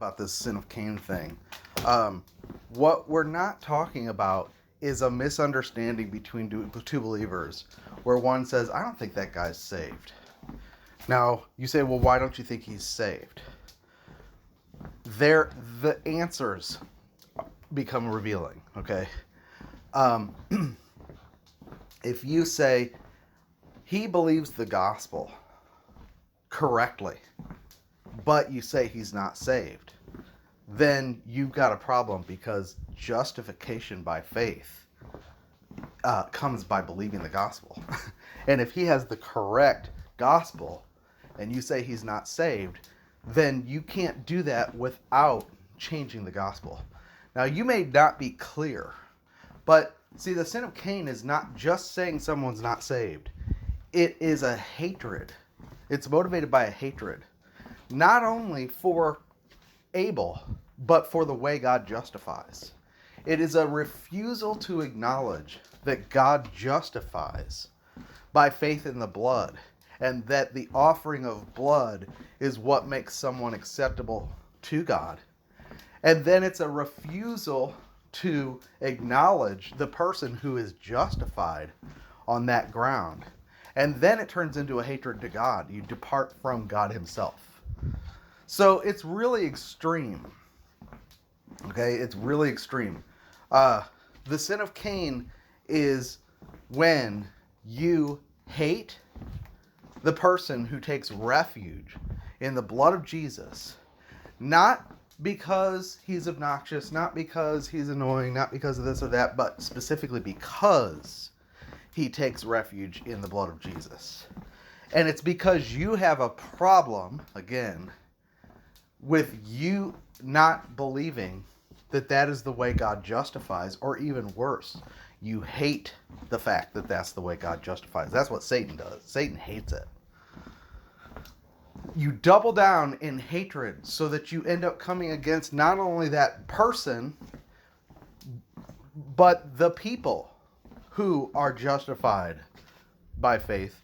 about this sin of Cain thing. What we're not talking about is a misunderstanding between two believers where one says, I don't think that guy's saved. Now, you say, well, why don't you think he's saved? The answers become revealing, okay? If you say, he believes the gospel correctly, but you say he's not saved, then you've got a problem, because justification by faith comes by believing the gospel. And if he has the correct gospel and you say he's not saved, then you can't do that without changing the gospel. Now, you may not be clear, but see, the sin of Cain is not just saying someone's not saved. It is a hatred. It's motivated by a hatred, not only for Abel, but for the way God justifies. It is a refusal to acknowledge that God justifies by faith in the blood, and that the offering of blood is what makes someone acceptable to God. And then it's a refusal to acknowledge the person who is justified on that ground. And then it turns into a hatred to God. You depart from God himself. So it's really extreme. Okay, it's really extreme. The sin of Cain is when you hate the person who takes refuge in the blood of Jesus, not because he's obnoxious, not because he's annoying, not because of this or that, but specifically because he takes refuge in the blood of Jesus. And it's because you have a problem, again, with you not believing that that is the way God justifies, or even worse, you hate the fact that that's the way God justifies. That's what Satan does. Satan hates it. You double down in hatred so that you end up coming against not only that person, but the people who are justified by faith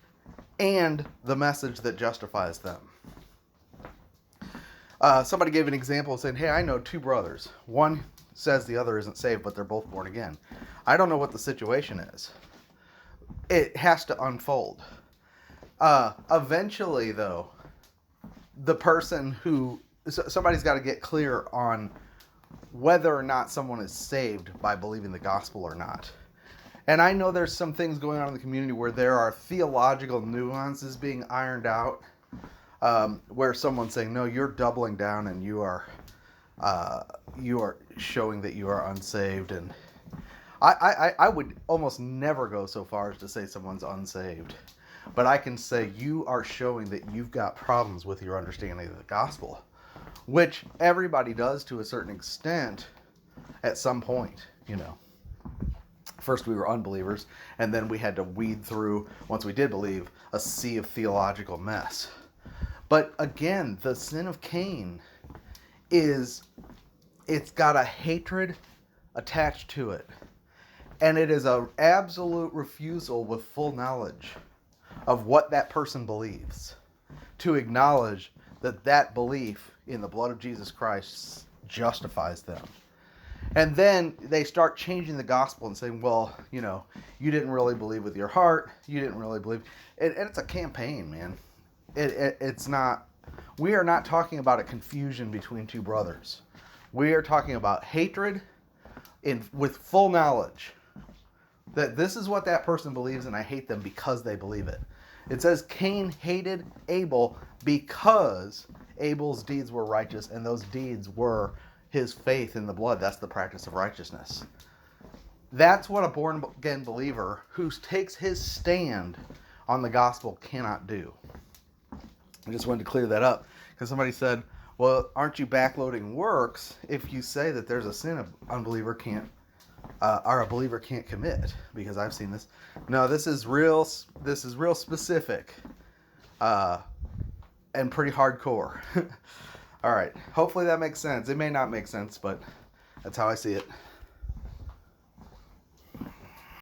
and the message that justifies them. Somebody gave an example saying, hey, I know two brothers. One says the other isn't saved, but they're both born again. I don't know what the situation is. It has to unfold. Eventually, though, the person who... somebody's got to get clear on whether or not someone is saved by believing the gospel or not. And I know there's some things going on in the community where there are theological nuances being ironed out, where someone's saying, no, you're doubling down and you are showing that you are unsaved. And I would almost never go so far as to say someone's unsaved. But I can say you are showing that you've got problems with your understanding of the gospel, which everybody does to a certain extent at some point, you know. First we were unbelievers, and then we had to weed through, once we did believe, a sea of theological mess. But again, the sin of Cain it's got a hatred attached to it. And it is an absolute refusal with full knowledge of what that person believes, to acknowledge that that belief in the blood of Jesus Christ justifies them. And then they start changing the gospel and saying, well, you know, you didn't really believe with your heart. You didn't really believe. And it's a campaign, man. It's not. We are not talking about a confusion between two brothers. We are talking about hatred with full knowledge that this is what that person believes, and I hate them because they believe it. It says Cain hated Abel because Abel's deeds were righteous, and those deeds were his faith in the blood. That's the practice of righteousness. That's what a born-again believer who takes his stand on the gospel cannot do. I just wanted to clear that up, because somebody said, well, aren't you backloading works if you say that there's a sin an unbeliever can't, or a believer can't commit? Because I've seen this. No, this is real specific, and pretty hardcore. All right. Hopefully that makes sense. It may not make sense, but that's how I see it.